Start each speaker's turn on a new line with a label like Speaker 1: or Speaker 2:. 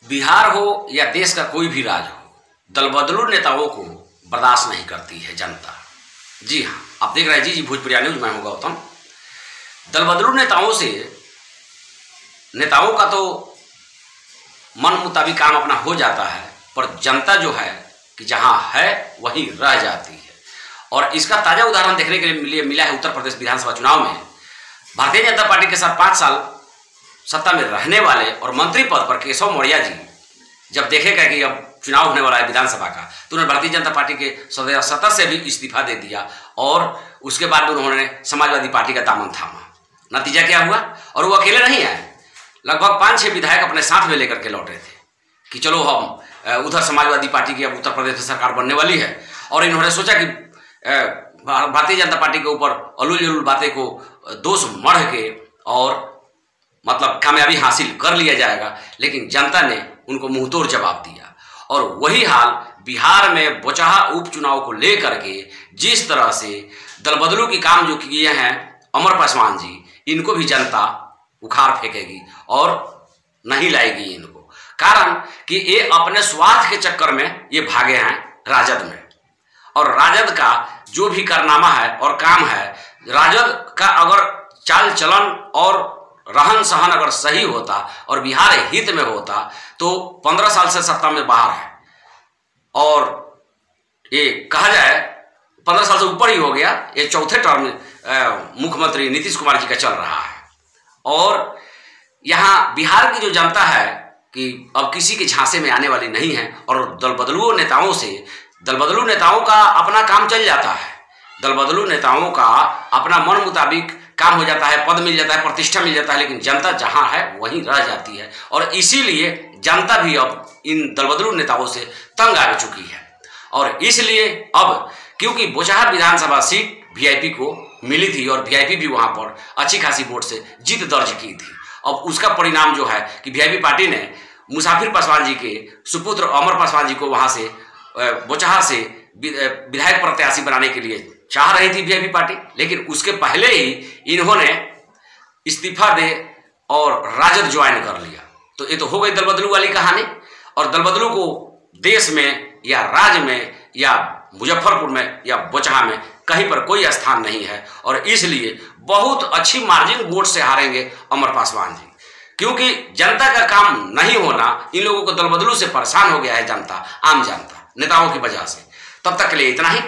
Speaker 1: बिहार हो या देश का कोई भी राज्य हो, दलबदलू नेताओं को बर्दाश्त नहीं करती है जनता। जी हाँ, आप देख रहे हैं जी भोजपुरिया न्यूज, मैं हूं गौतम। दलबदलू नेताओं का तो मन मुताबिक काम अपना हो जाता है, पर जनता जो है कि जहां है वहीं रह जाती है। और इसका ताजा उदाहरण देखने के लिए मिला है उत्तर प्रदेश विधानसभा चुनाव में। भारतीय जनता पार्टी के साथ 5 साल सत्ता में रहने वाले और मंत्री पद पर केशव मौर्य जी जब देखेगा कि अब चुनाव होने वाला है विधानसभा का, तो उन्होंने भारतीय जनता पार्टी के सदस्यता से भी इस्तीफा दे दिया और उसके बाद में उन्होंने समाजवादी पार्टी का दामन थामा। नतीजा क्या हुआ? और वो अकेले नहीं आए, लगभग 5-6 विधायक अपने साथ में लेकर के लौटे थे कि चलो हम उधर समाजवादी पार्टी की अब उत्तर प्रदेश में सरकार बनने वाली है। और इन्होंने सोचा कि भारतीय जनता पार्टी के ऊपर अलूल जलूल बातें को दोष मढ़ के और मतलब कामयाबी हासिल कर लिया जाएगा, लेकिन जनता ने उनको मुंहतोड़ जवाब दिया। और वही हाल बिहार में बोचहा उपचुनाव को लेकर के जिस तरह से दलबदलू के काम जो किए हैं अमर पासवान जी, इनको भी जनता उखाड़ फेंकेगी और नहीं लाएगी इनको। कारण कि ये अपने स्वार्थ के चक्कर में ये भागे हैं राजद में, और राजद का जो भी कारनामा है और काम है, राजद का अगर चाल चलन और रहन सहन अगर सही होता और बिहार हित में होता तो 15 साल से सत्ता में बाहर है, और ये कहा जाए 15 साल से ऊपर ही हो गया, ये चौथे टर्म मुख्यमंत्री नीतीश कुमार जी का चल रहा है। और यहाँ बिहार की जो जनता है कि अब किसी के झांसे में आने वाली नहीं है, और दलबदलू नेताओं का अपना काम चल जाता है। दलबदलू नेताओं का अपना मन मुताबिक काम हो जाता है, पद मिल जाता है, प्रतिष्ठा मिल जाता है, लेकिन जनता जहां है वहीं रह जाती है। और इसीलिए जनता भी अब इन दलबदलू नेताओं से तंग आ चुकी है। और इसलिए अब क्योंकि बोचहा विधानसभा सीट वीआईपी को मिली थी और वीआईपी भी वहां पर अच्छी खासी वोट से जीत दर्ज की थी, अब उसका परिणाम जो है कि वीआईपी पार्टी ने मुसाफिर पासवान जी के सुपुत्र अमर पासवान जी को वहां से बोचहा से विधायक प्रत्याशी बनाने के लिए चाह रही थी वीआईपी पार्टी, लेकिन उसके पहले ही इन्होंने इस्तीफा दे और राजद ज्वाइन कर लिया। तो ये तो हो गई दलबदलू वाली कहानी। और दलबदलू को देश में या राज्य में या मुजफ्फरपुर में या बोचहा में कहीं पर कोई स्थान नहीं है, और इसलिए बहुत अच्छी मार्जिन वोट से हारेंगे अमर पासवान जी। क्योंकि जनता का काम नहीं होना, इन लोगों को दलबदलू से परेशान हो गया है जनता, आम जनता नेताओं की वजह से। तब तक के लिए इतना ही।